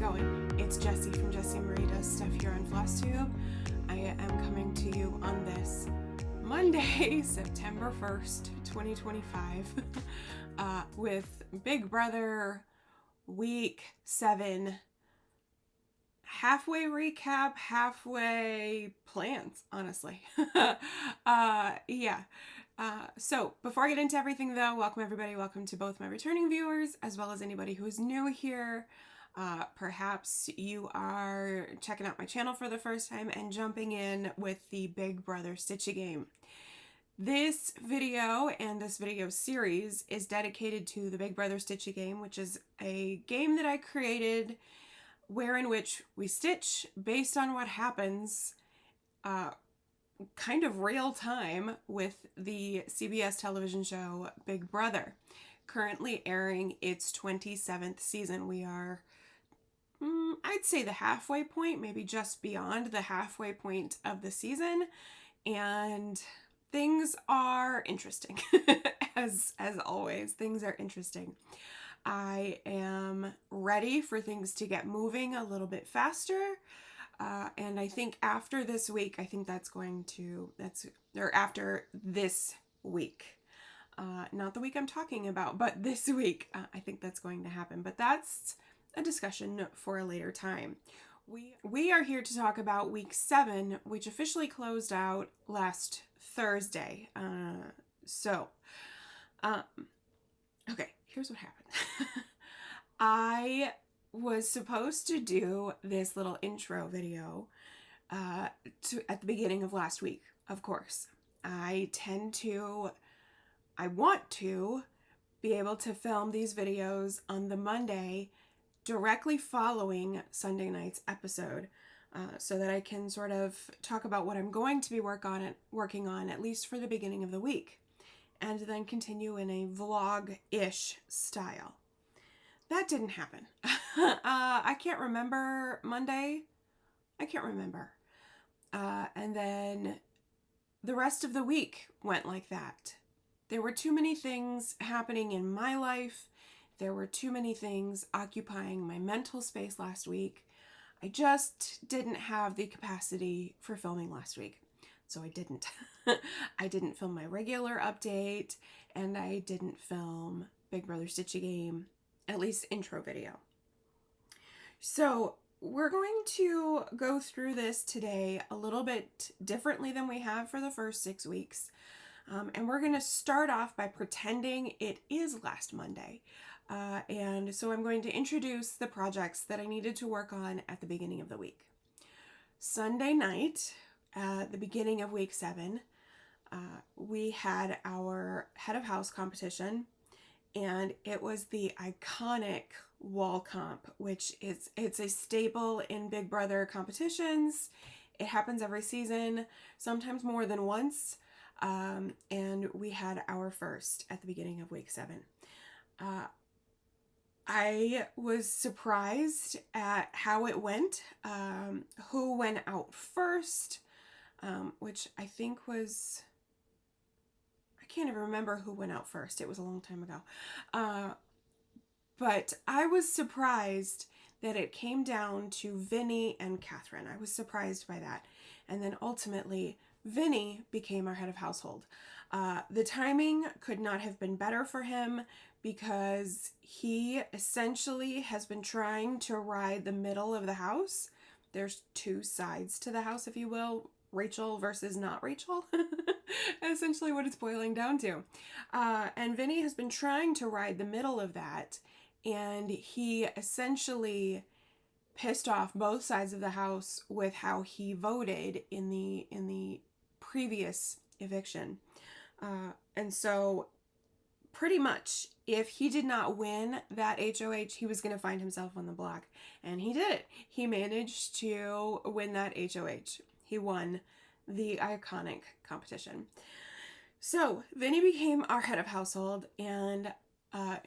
going? It's Jessie from Jessie Marie Does Stuff here on FlossTube. I am coming to you on this Monday, September 1st, 2025, with Big Brother Week 7 halfway recap, halfway plans, honestly. So before I get into everything though, welcome everybody. Welcome to both my returning viewers as well as anybody who is new here. Perhaps you are checking out my channel for the first time and jumping in with the Big Brother Stitchy game. This video and this video series is dedicated to the Big Brother Stitchy game, which is a game that I created in which we stitch based on what happens kind of real time with the CBS television show Big Brother, currently airing its 27th season. We are, I'd say the halfway point, maybe just beyond the halfway point of the season, and things are interesting. as always, things are interesting. I am ready for things to get moving a little bit faster. And I think after this week, after this week, not the week I'm talking about, but this week, I think that's going to happen. But that's a discussion for a later time. We are here to talk about week 7, which officially closed out last Thursday. Okay, here's what happened. I was supposed to do this little intro video at the beginning of last week, of course. I want to be able to film these videos on the Monday directly following Sunday night's episode, so that I can sort of talk about what I'm going to be working on at least for the beginning of the week, and then continue in a vlog-ish style. That didn't happen. I can't remember Monday. I can't remember. And then the rest of the week went like that. There were too many things happening in my life. There were too many things occupying my mental space last week. I just didn't have the capacity for filming last week. So I didn't. I didn't film my regular update, and I didn't film Big Brother Stitchy game, at least intro video. So we're going to go through this today a little bit differently than we have for the first 6 weeks. And we're going to start off by pretending it is last Monday. And so I'm going to introduce the projects that I needed to work on at the beginning of the week. Sunday night, at the beginning of week 7, we had our head of house competition, and it was the iconic wall comp, which it's a staple in Big Brother competitions. It happens every season, sometimes more than once, and we had our first at the beginning of week 7. I was surprised at how it went, who went out first, which I think was, I can't even remember who went out first. It was a long time ago. But I was surprised that it came down to Vinny and Catherine. I was surprised by that. And then ultimately, Vinny became our head of household. The timing could not have been better for him because he essentially has been trying to ride the middle of the house. There's 2 sides to the house, if you will. Rachel versus not Rachel. Essentially what it's boiling down to. And Vinny has been trying to ride the middle of that, and he essentially pissed off both sides of the house with how he voted in the previous eviction. And so pretty much if he did not win that HOH, he was going to find himself on the block. And he did it. He managed to win that HOH. He won the iconic competition. So Vinny became our head of household, and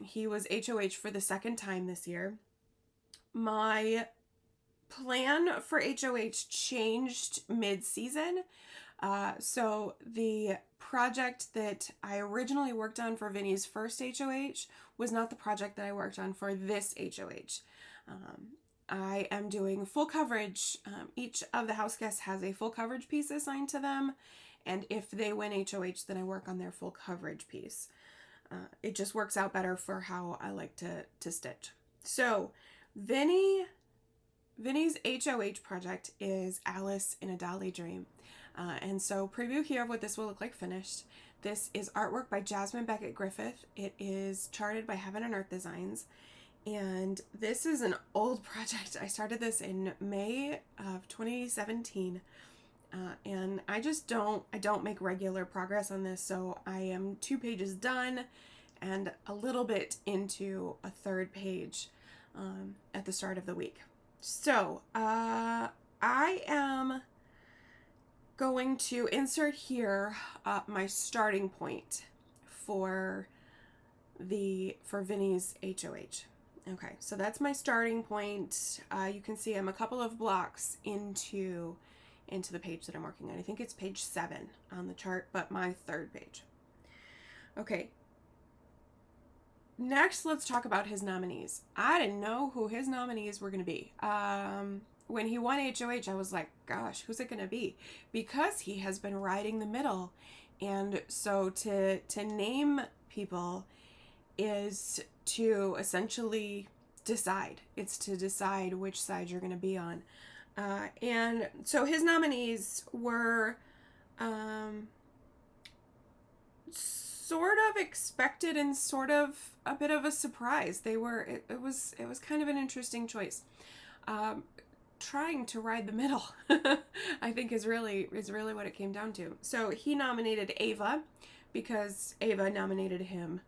he was HOH for the 2nd time this year. My plan for HOH changed mid-season. So the project that I originally worked on for Vinny's first HOH was not the project that I worked on for this HOH. I am doing full coverage. Each of the house guests has a full coverage piece assigned to them, and if they win HOH, then I work on their full coverage piece. It just works out better for how I like to stitch. So Vinny's HOH project is Alice in a Dolly Dream. And so preview here of what this will look like finished. This is artwork by Jasmine Beckett Griffith. It is charted by Heaven and Earth Designs. And this is an old project. I started this in May of 2017. And I don't make regular progress on this. So I am 2 pages done and a little bit into a 3rd page at the start of the week. So I am going to insert here my starting point for Vinny's HOH. Okay, so that's my starting point. You can see I'm a couple of blocks into the page that I'm working on. I think it's page 7 on the chart, but my 3rd page. Okay. Next, let's talk about his nominees. I didn't know who his nominees were going to be. When he won HOH, I was like, gosh, who's it going to be? Because he has been riding the middle. And so to name people is to essentially decide. It's to decide which side you're going to be on. And so his nominees were sort of expected and sort of a bit of a surprise. It was kind of an interesting choice. Trying to ride the middle, I think is really what it came down to. So he nominated Ava because Ava nominated him.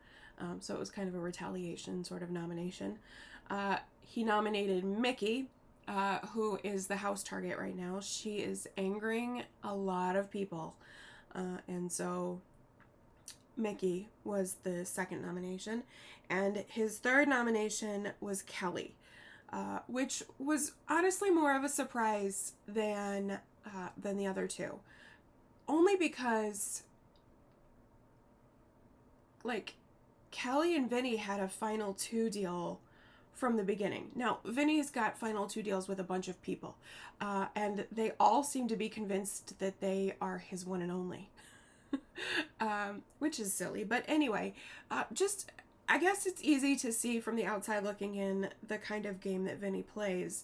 So it was kind of a retaliation sort of nomination. He nominated Mickey, who is the house target right now. She is angering a lot of people. And so Mickey was the 2nd nomination. And his 3rd nomination was Kelly, which was honestly more of a surprise than the other 2. Only because, like, Kelly and Vinny had a final 2 deal from the beginning. Now, Vinny's got final 2 deals with a bunch of people, and they all seem to be convinced that they are his one and only, which is silly. But anyway, I guess it's easy to see from the outside looking in the kind of game that Vinny plays.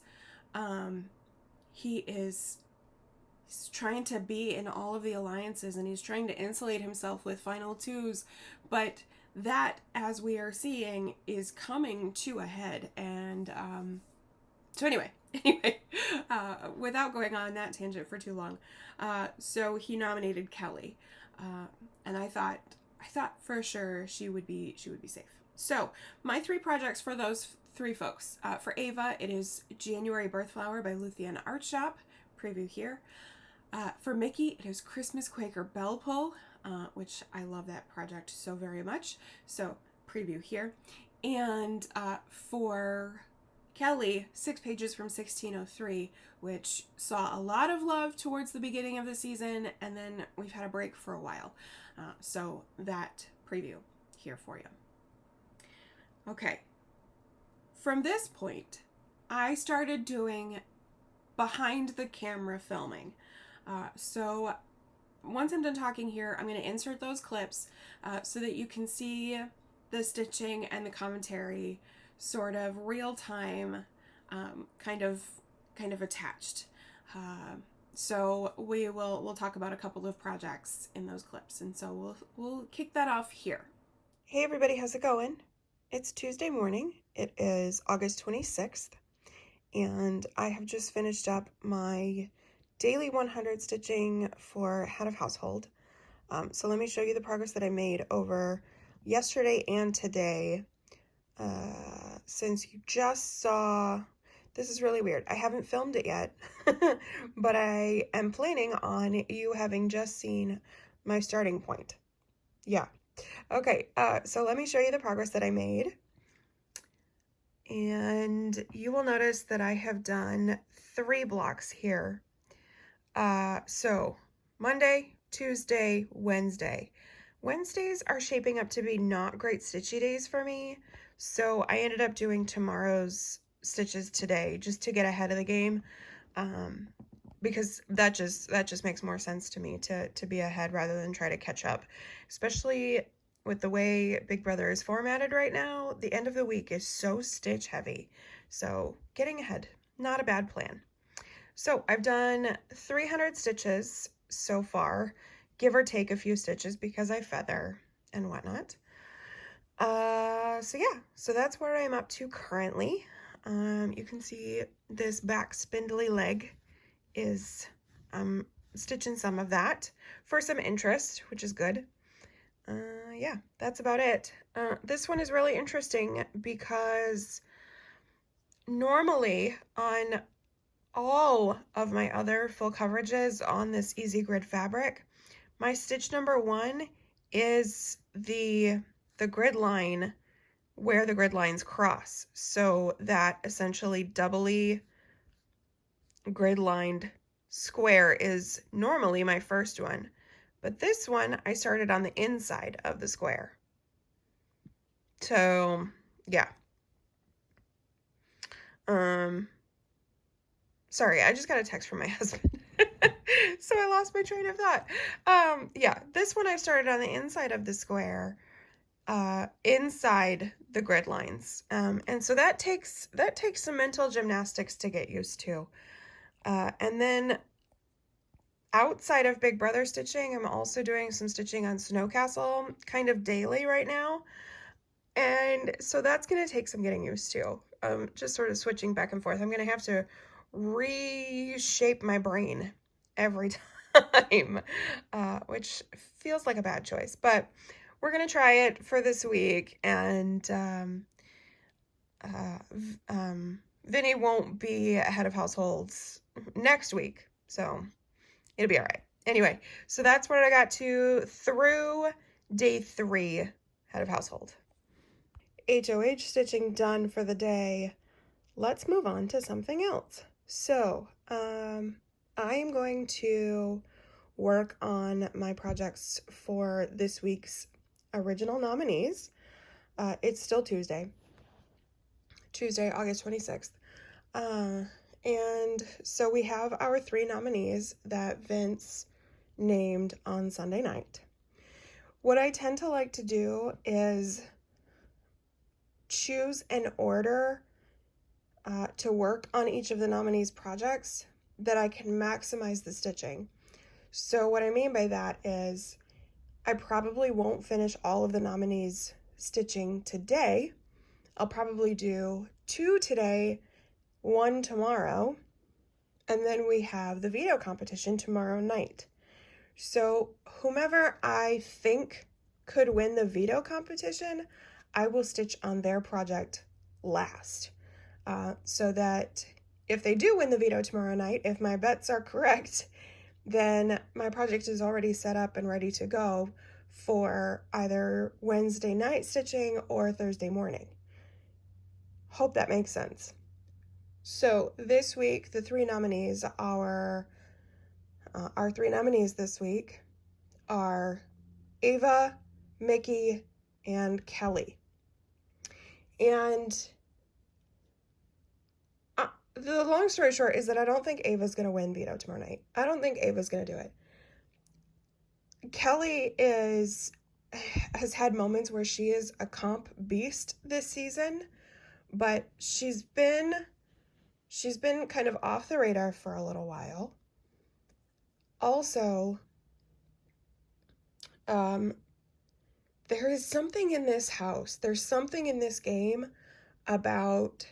He's trying to be in all of the alliances, and he's trying to insulate himself with final 2s, but that, as we are seeing, is coming to a head. And so anyway, without going on that tangent for too long, so he nominated Kelly, and I thought for sure she would be safe. So my 3 projects for those 3 folks. For Ava, it is January Birthflower by Luthien Art Shop. Preview here. For Mickey, it is Christmas Quaker Bellpull, which I love that project so very much. So preview here. And for Kelly, 6 pages from 1603, which saw a lot of love towards the beginning of the season, and then we've had a break for a while. So that preview here for you. Okay. From this point, I started doing behind the camera filming. So once I'm done talking here, I'm going to insert those clips so that you can see the stitching and the commentary sort of real time, kind of attached. So we'll talk about a couple of projects in those clips, and so we'll kick that off here. Hey everybody, how's it going? It's Tuesday morning. It is August 26th, and I have just finished up my daily 100 stitching for Head of Household. So let me show you the progress that I made over yesterday and today. Since you just saw, this is really weird. I haven't filmed it yet, but I am planning on you having just seen my starting point. Yeah. Okay, so let me show you the progress that I made. And you will notice that I have done 3 blocks here. So Monday, Tuesday, Wednesday. Wednesdays are shaping up to be not great stitchy days for me, so I ended up doing tomorrow's stitches today just to get ahead of the game, because that just makes more sense to me to be ahead rather than try to catch up, especially with the way Big Brother is formatted right now. The end of the week is so stitch heavy, so getting ahead, not a bad plan. So I've done 300 stitches so far, give or take a few stitches because I feather and whatnot. So yeah, so that's where I'm up to currently. You can see this back spindly leg is stitching some of that for some interest, which is good. Yeah, that's about it. This one is really interesting because normally on all of my other full coverages on this Easy Grid fabric, my stitch number 1 is the grid line where the grid lines cross. So that essentially doubly grid lined square is normally my first one. But this one, I started on the inside of the square. So, yeah. Sorry, I just got a text from my husband. So I lost my train of thought. Yeah, this one I started on the inside of the square, inside the grid lines. And so that takes some mental gymnastics to get used to. And then outside of Big Brother stitching, I'm also doing some stitching on Snow Castle kind of daily right now. And so that's going to take some getting used to. Just sort of switching back and forth. I'm going to have to reshape my brain every time, which feels like a bad choice, but we're going to try it for this week. And Vinny won't be head of households next week, so it'll be all right. Anyway, so that's what I got to through day 3 head of household. HOH stitching done for the day. Let's move on to something else. So, I am going to work on my projects for this week's original nominees. It's still Tuesday, August 26th. And so we have our 3 nominees that Vince named on Sunday night. What I tend to like to do is choose an order to work on each of the nominees' projects that I can maximize the stitching. So what I mean by that is I probably won't finish all of the nominees' stitching today. I'll probably do 2 today, 1 tomorrow, and then we have the veto competition tomorrow night. So whomever I think could win the veto competition, I will stitch on their project last. So that if they do win the veto tomorrow night, if my bets are correct, then my project is already set up and ready to go for either Wednesday night stitching or Thursday morning. Hope that makes sense. So this week, the 3 nominees are, our 3 nominees this week are Ava, Mickey, and Kelly. And the long story short is that I don't think Ava's going to win veto tomorrow night. I don't think Ava's going to do it. Kelly has had moments where she is a comp beast this season, but she's been kind of off the radar for a little while. Also, there is something in this house. There's something in this game about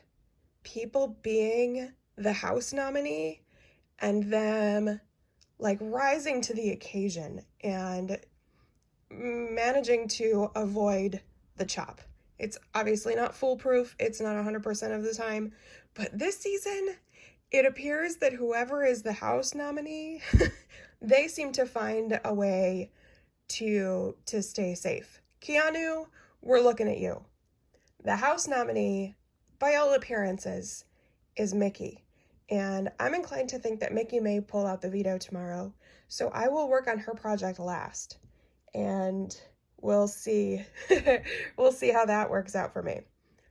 people being the house nominee and them like rising to the occasion and managing to avoid the chop. It's obviously not foolproof. It's not 100% of the time, but this season it appears that whoever is the house nominee, they seem to find a way to stay safe. Keanu, we're looking at you. The house nominee, by all appearances, is Mickey. And I'm inclined to think that Mickey may pull out the veto tomorrow. So I will work on her project last. And we'll see. We'll see how that works out for me.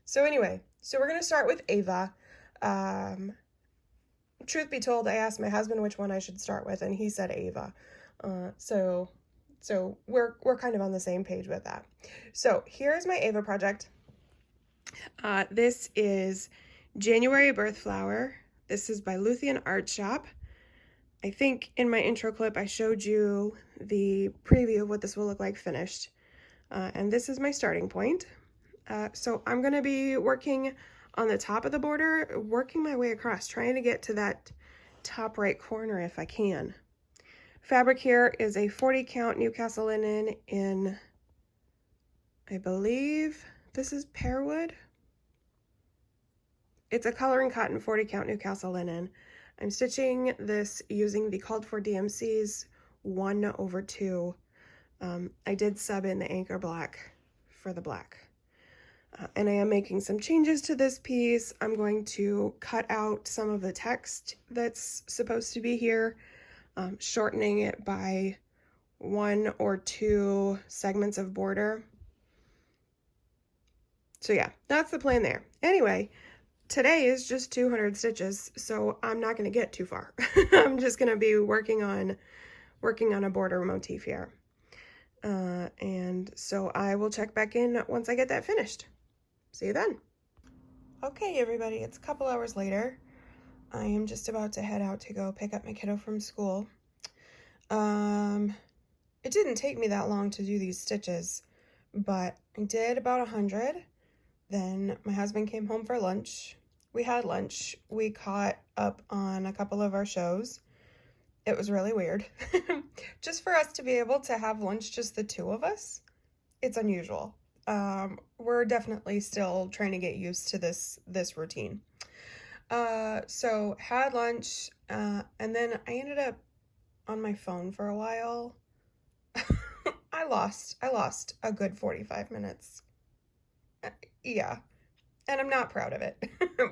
So anyway, so we're going to start with Ava. Truth be told, I asked my husband which one I should start with, and he said Ava. So we're kind of on the same page with that. So here's my Ava project. This is January Birth Flower. This is by Luthien Art Shop. I think in my intro clip I showed you the preview of what this will look like finished. And this is my starting point. So I'm going to be working on the top of the border, working my way across, trying to get to that top right corner if I can. Fabric here is a 40 count Newcastle linen in, I believe this is pearwood. It's a color and cotton 40 count Newcastle linen. I'm stitching this using the called for DMC's 1/2. I did sub in the anchor black for the black. And I am making some changes to this piece. I'm going to cut out some of the text that's supposed to be here, shortening it by 1 or 2 segments of border. So yeah, that's the plan there. Anyway, today is just 200 stitches, so I'm not going to get too far. I'm just going to be working on a border motif here. And so I will check back in once I get that finished. See you then. Okay, everybody, it's a couple hours later. I am just about to head out to go pick up my kiddo from school. It didn't take me that long to do these stitches, but I did about 100. Then my husband came home for lunch. We had lunch. We caught up on a couple of our shows. It was really weird. Just for us to be able to have lunch, just the two of us, it's unusual. We're definitely still trying to get used to this routine. So had lunch, and then I ended up on my phone for a while. I lost a good 45 minutes. Yeah, and I'm not proud of it.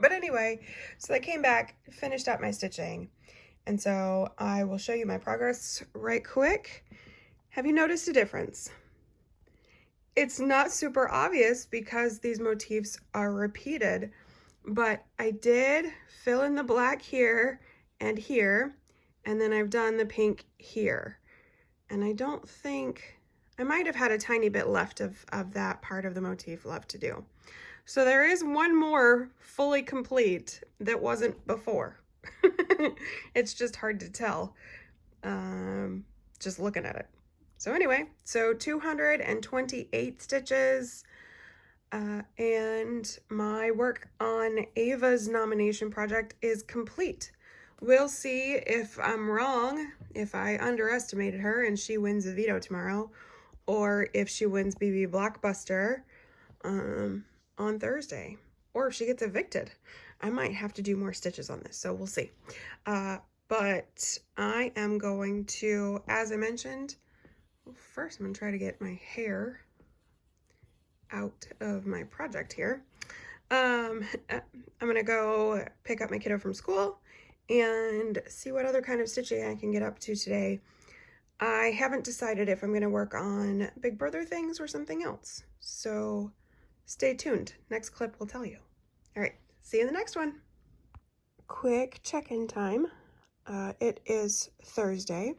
But anyway, so I came back, finished up my stitching, and so I will show you my progress right quick. Have you noticed a difference? It's not super obvious because these motifs are repeated, but I did fill in the black here and here, and then I've done the pink here. And I don't think, I might have had a tiny bit left of that part of the motif left to do. So there is one more fully complete that wasn't before. It's just hard to tell, just looking at it. So anyway, so 228 stitches, and my work on Ava's nomination project is complete. We'll see if I'm wrong, if I underestimated her and she wins the veto tomorrow, or if she wins BB Blockbuster on Thursday, or if she gets evicted. I might have to do more stitches on this, so we'll see. But I am going to, as I mentioned, first I'm going to try to get my hair out of my project here. I'm going to go pick up my kiddo from school and see what other kind of stitching I can get up to today. I haven't decided if I'm going to work on Big Brother things or something else. So stay tuned. Next clip will tell you. All right, see you in the next one. Quick check-in time. It is Thursday,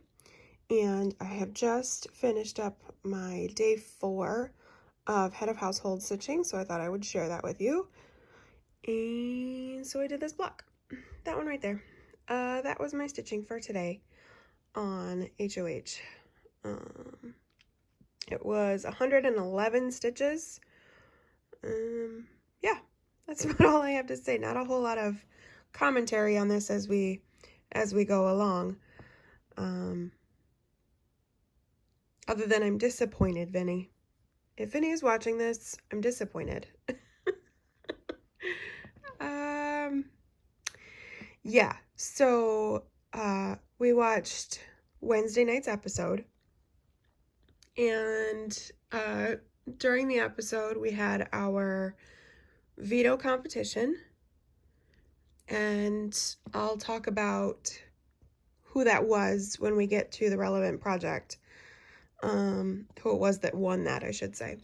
and I have just finished up my day 4 of Head of Household stitching, so I thought I would share that with you. And so I did this block. That one right there. That was my stitching for today on HOH. It was 111 stitches. Yeah, that's about all I have to say. Not a whole lot of commentary on this as we go along. Other than I'm disappointed, Vinny. If Vinny is watching this, I'm disappointed. Yeah, so we watched Wednesday night's episode, and during the episode we had our veto competition, and I'll talk about who that was when we get to the relevant project, who it was that won that, I should say.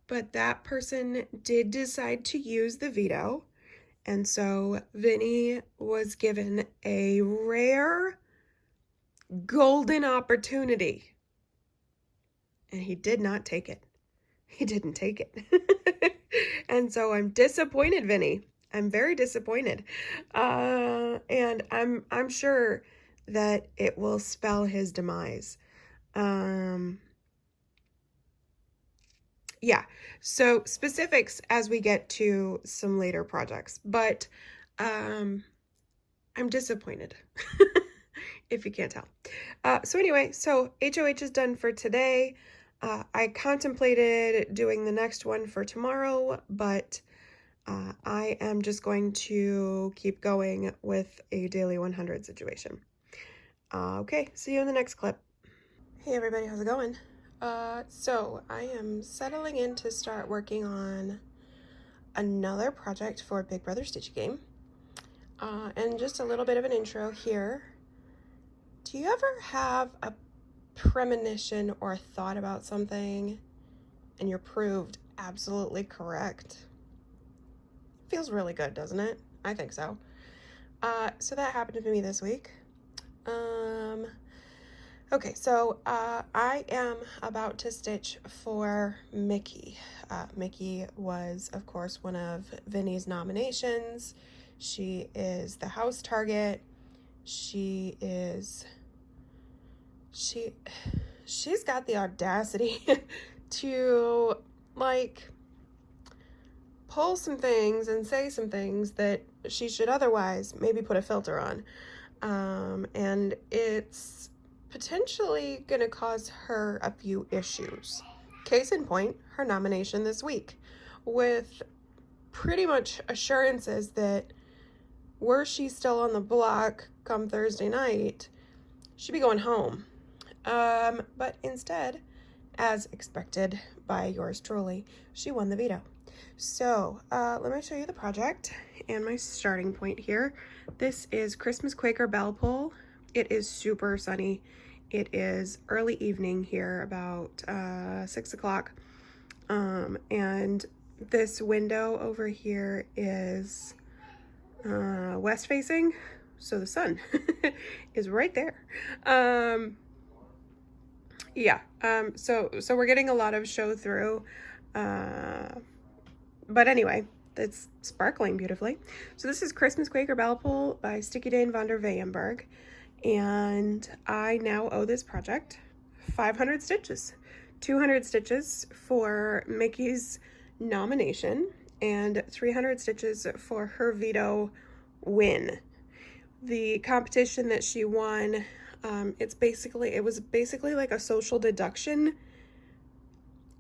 But that person did decide to use the veto, And so Vinny was given a rare golden opportunity, and he did not take it. He didn't take it. And so I'm disappointed, Vinny. I'm very disappointed. And I'm sure that it will spell his demise. Yeah, so specifics as we get to some later projects, but I'm disappointed, if you can't tell. So anyway, so HOH is done for today. I contemplated doing the next one for tomorrow, but I am just going to keep going with a daily 100 situation. Okay, see you in the next clip. Hey everybody, how's it going? So I am settling in to start working on another project for Big Brother Stitchy game. And just a little bit of an intro here. Do you ever have a premonition or thought about something and you're proved absolutely correct? Feels really good, doesn't it? I think so. So that happened to me this week. Okay, so I am about to stitch for Mickey. Mickey was, of course, one of Vinny's nominations. She is the house target. She's got the audacity to, like, pull some things and say some things that she should otherwise maybe put a filter on. And it's potentially going to cause her a few issues. Case in point, her nomination this week, with pretty much assurances that were she still on the block come Thursday night, she'd be going home. But instead, as expected by yours truly, she won the veto. So let me show you the project and my starting point here. This is Christmas Quaker Bellpull. It is super sunny. It is early evening here, about 6 o'clock. And this window over here is west facing, so the sun is right there. Yeah, so we're getting a lot of show through, but anyway, it's sparkling beautifully. So this is Christmas Quaker Bellpull by Stickideen van der Weißenburg, and I now owe this project 500 stitches, 200 stitches for Mickey's nomination, and 300 stitches for her veto win. The competition that she won, it was basically like a social deduction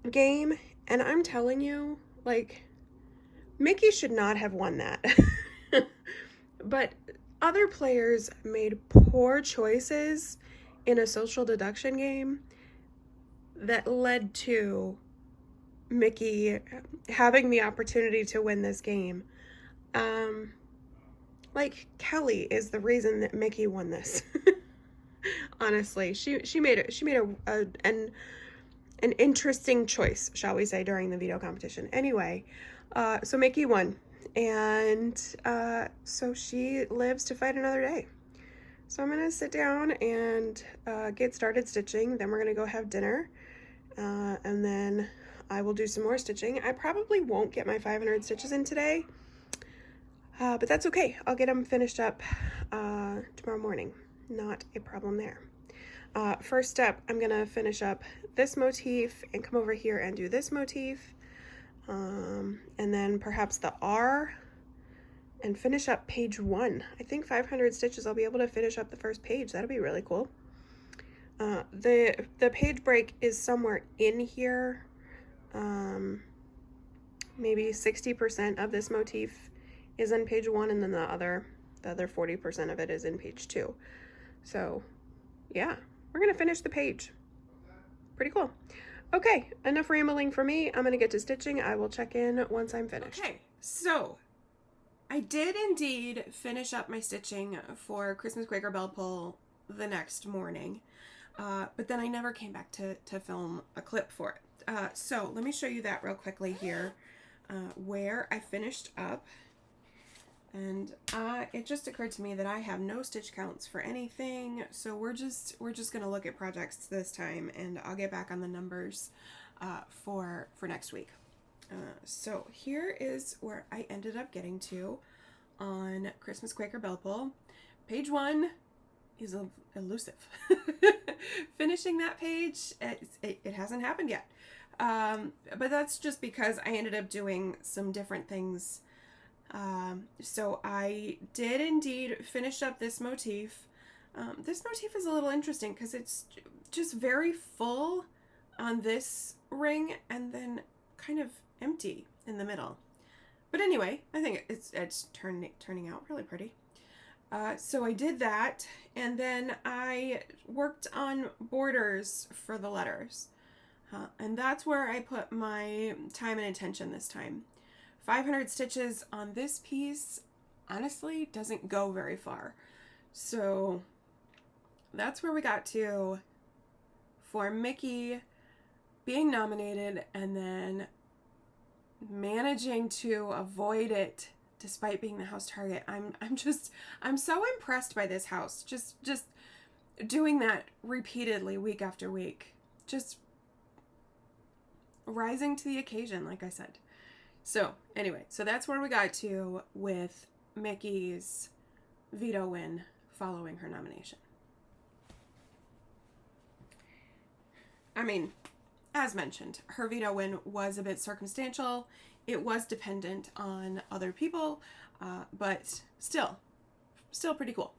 game, and I'm telling you, like, Mickey should not have won that. But other players made poor choices in a social deduction game that led to Mickey having the opportunity to win this game. Like, Kelly is the reason that Mickey won this. Honestly, she made an interesting choice, shall we say, during the veto competition. Anyway, so Mickey won, and so she lives to fight another day. So I'm gonna sit down and get started stitching. Then we're gonna go have dinner, and then I will do some more stitching. I probably won't get my 500 stitches in today, but that's okay. I'll get them finished up tomorrow morning. Not a problem there. First step, I'm gonna finish up this motif and come over here and do this motif, and then perhaps the R, and finish up page 1. I think 500 stitches, I'll be able to finish up the first page. That'll be really cool. The page break is somewhere in here. Maybe 60% of this motif is in page 1, and then the other 40% of it is in page 2. So yeah, we're gonna finish the page. Pretty cool. Okay, enough rambling for me. I'm gonna get to stitching. I will check in once I'm finished. Okay, so I did indeed finish up my stitching for Christmas Quaker Bellpull the next morning, but then I never came back to film a clip for it. So let me show you that real quickly here, where I finished up. And it just occurred to me that I have no stitch counts for anything, so we're just gonna look at projects this time, and I'll get back on the numbers for next week. So here is where I ended up getting to on Christmas Quaker Bellpull. Page 1 is elusive. Finishing that page, it hasn't happened yet. But that's just because I ended up doing some different things. So I did indeed finish up this motif. This motif is a little interesting because it's just very full on this ring and then kind of empty in the middle. But anyway, I think it's turning out really pretty. So I did that, and then I worked on borders for the letters. And that's where I put my time and attention this time. 500 stitches on this piece, honestly, doesn't go very far. So that's where we got to for Mickey being nominated and then managing to avoid it despite being the house target. I'm so impressed by this house. Just doing that repeatedly week after week. Just rising to the occasion, like I said. So anyway, so that's where we got to with Mickey's veto win following her nomination. I mean, as mentioned, her veto win was a bit circumstantial. It was dependent on other people, but still pretty cool.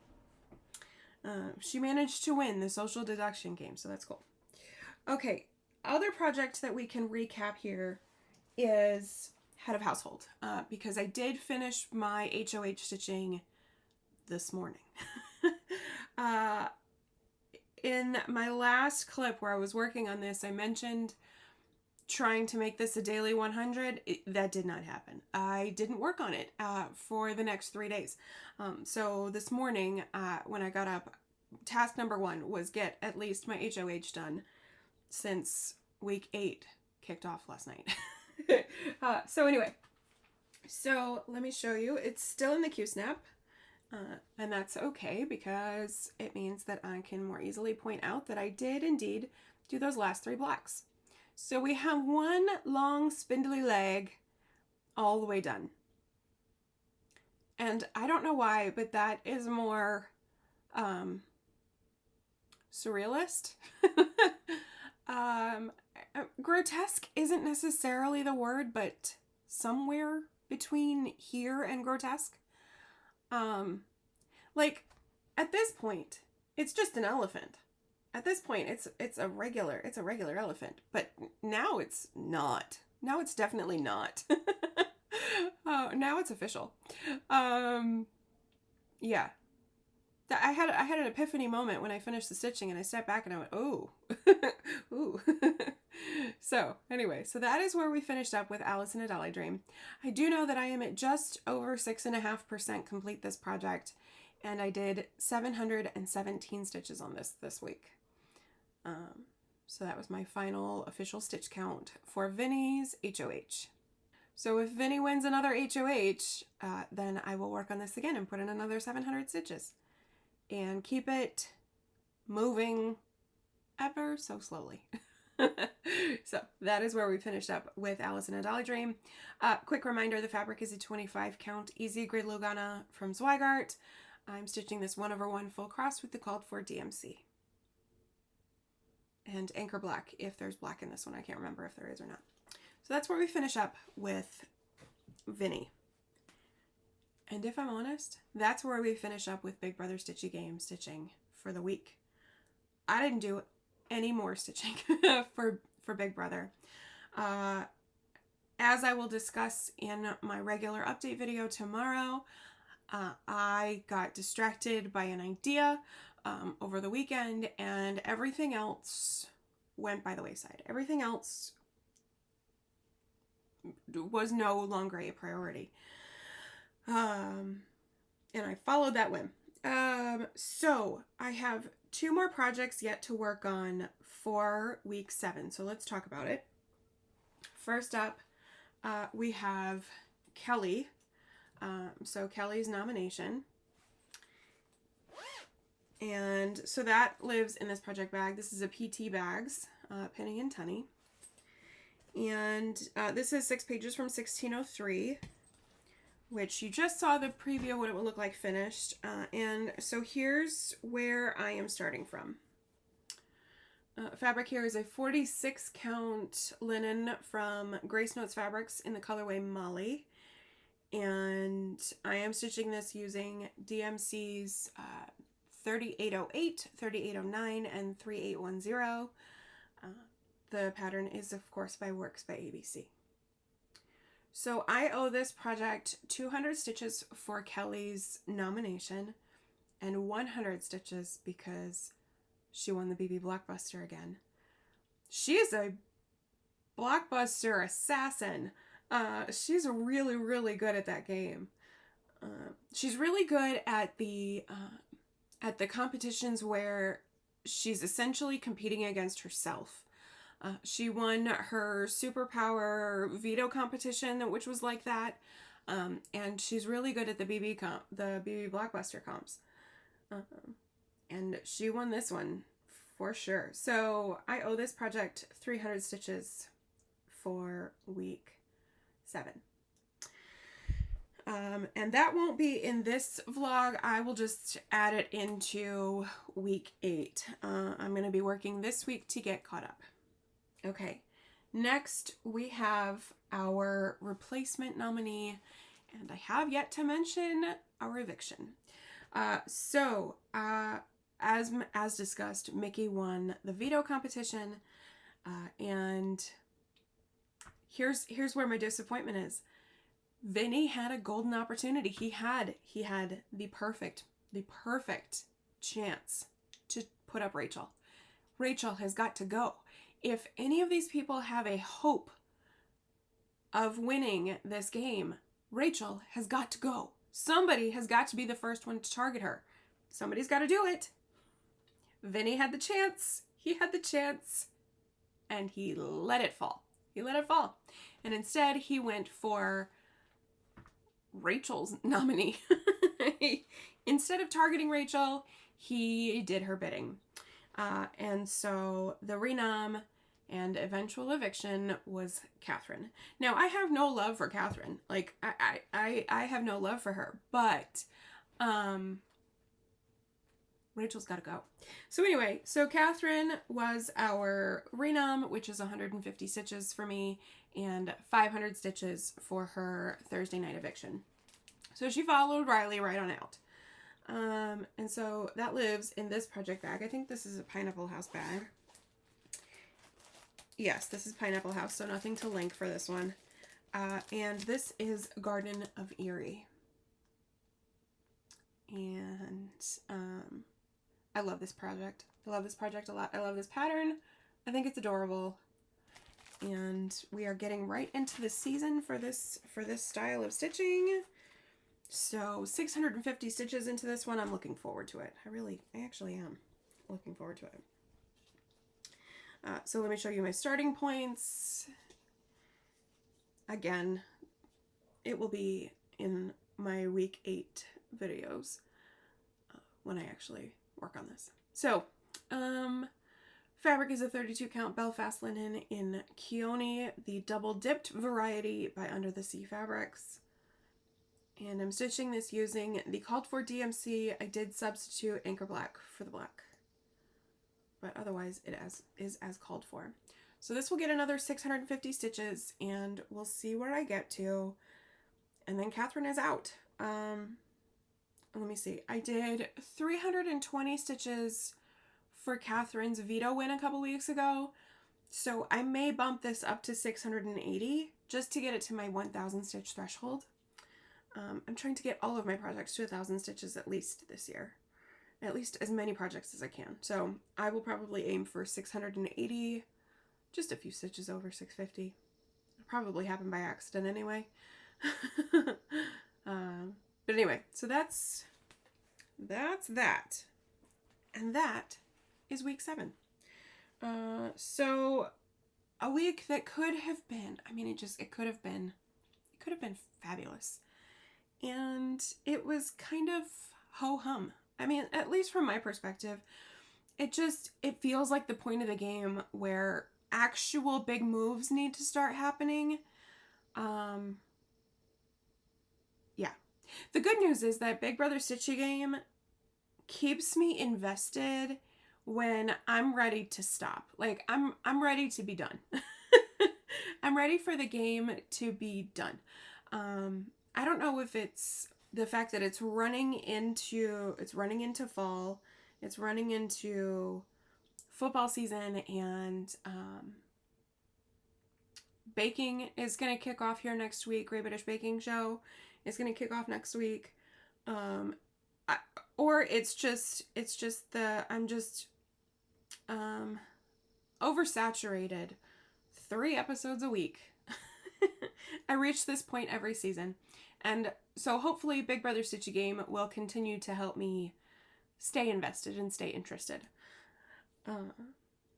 She managed to win the social deduction game, so that's cool. Okay, other project that we can recap here is head of household, because I did finish my HOH stitching this morning. In my last clip where I was working on this, I mentioned trying to make this a daily 100. That did not happen. I didn't work on it for the next 3 days. So this morning, when I got up, task number 1 was get at least my HOH done since week 8 kicked off last night. So anyway, so let me show you. It's still in the Q-snap, and that's okay because it means that I can more easily point out that I did indeed do those last 3 blocks. So we have one long spindly leg all the way done. And I don't know why, but that is more surrealist. Grotesque isn't necessarily the word, but somewhere between here and grotesque. Like at this point, it's just an elephant. At this point, it's a regular elephant, but now it's not. Now it's definitely not. Now it's official. Yeah. I had an epiphany moment when I finished the stitching, and I stepped back and I went, oh, ooh. So anyway, so that is where we finished up with Alice in a Dolly Dream. I do know that I am at just over 6.5% complete this project, and I did 717 stitches on this week. So that was my final official stitch count for Vinny's HOH. So if Vinny wins another HOH, then I will work on this again and put in another 700 stitches and keep it moving ever so slowly. So that is where we finished up with Alice in a Dolly Dream. Quick reminder, the fabric is a 25 count easy grid Lugana from Zweigart. I'm stitching this 1/1 full cross with the called for DMC. And anchor black, if there's black in this one. I can't remember if there is or not. So that's where we finish up with Vinny. And if I'm honest, that's where we finish up with Big Brother Stitchy Game stitching for the week. I didn't do any more stitching for Big Brother. As I will discuss in my regular update video tomorrow, I got distracted by an idea over the weekend, and everything else went by the wayside. Everything else was no longer a priority. And I followed that whim. So I have 2 more projects yet to work on for week 7. So let's talk about it. First up, we have Kelly. So Kelly's nomination. And so that lives in this project bag. This is a PT Bags, Penny and Tunny. And this is 6 pages from 1603, which you just saw the preview of what it would look like finished. And so here's where I am starting from. Fabric here is a 46 count linen from Grace Notes Fabrics in the colorway Molly. And I am stitching this using DMC's 3808, 3809, and 3810. The pattern is, of course, by Works by ABC. So I owe this project 200 stitches for Kelly's nomination and 100 stitches because she won the BB Blockbuster again. She is a Blockbuster assassin. She's really, really good at that game. She's really good at the competitions where she's essentially competing against herself. She won her superpower veto competition, which was like that. And she's really good at the BB Blockbuster comps. And she won this one for sure. So I owe this project 300 stitches for week 7. And that won't be in this vlog. I will just add it into week 8. I'm going to be working this week to get caught up. Okay, next we have our replacement nominee, and I have yet to mention our eviction. So as discussed, Mickey won the veto competition, and here's where my disappointment is. Vinny had a golden opportunity. He had the perfect chance to put up Rachel. Rachel has got to go. If any of these people have a hope of winning this game, Rachel has got to go. Somebody has got to be the first one to target her. Somebody's got to do it. Vinny had the chance. He had the chance. And he let it fall. He let it fall. And instead, he went for Rachel's nominee. Instead of targeting Rachel, he did her bidding. And so the renom and eventual eviction was Catherine. Now, I have no love for Catherine. Like, I have no love for her. But Rachel's got to go. So anyway, so Catherine was our renom, which is 150 stitches for me and 500 stitches for her Thursday night eviction. So she followed Riley right on out. And so that lives in this project bag. I think this is a Pineapple House bag. Yes, this is Pineapple House, so nothing to link for this one. And this is Garden of Erie. And I love this project. I love this project a lot. I love this pattern. I think it's adorable. And we are getting right into the season for this style of stitching. So 650 stitches into this one. I'm looking forward to it. I actually am looking forward to it. So let me show you my starting points. Again, it will be in my week 8 videos when I actually work on this. So, fabric is a 32 count Belfast linen in Keone, the double dipped variety by Under the Sea Fabrics. And I'm stitching this using the called for DMC. I did substitute Anchor Black for the black, but otherwise it is as called for. So this will get another 650 stitches and we'll see where I get to. And then Catherine is out. Let me see. I did 320 stitches for Catherine's veto win a couple weeks ago. So I may bump this up to 680 just to get it to my 1,000 stitch threshold. I'm trying to get all of my projects to 1,000 stitches at least this year. At least as many projects as I can. So I will probably aim for 680, just a few stitches over 650. It'll probably happen by accident anyway. But anyway, so that's that. And that is week 7. So a week that could have been, I mean, it could have been fabulous. and it was kind of ho-hum. I mean, at least from my perspective, it feels like the point of the game where actual big moves need to start happening. Yeah. The good news is that Big Brother Stitchy game keeps me invested when I'm ready to stop. Like I'm ready to be done. I'm ready for the game to be done. I don't know if it's the fact that it's running into fall, it's running into football season, and baking is going to kick off here next week. Great British Baking Show is going to kick off next week. Or it's just I'm just oversaturated. 3 episodes a week. I reach this point every season. And so hopefully Big Brother Stitchy game will continue to help me stay invested and stay interested.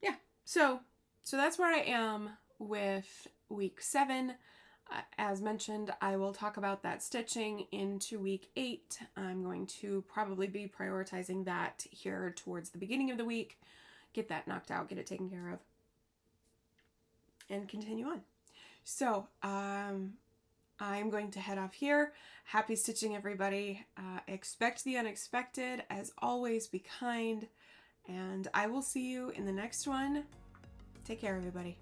Yeah. So that's where I am with week 7. As mentioned, I will talk about that stitching into week 8. I'm going to probably be prioritizing that here towards the beginning of the week. Get that knocked out, get it taken care of, and continue on. So, I'm going to head off here. Happy stitching, everybody. Expect the unexpected. As always, be kind. And I will see you in the next one. Take care, everybody.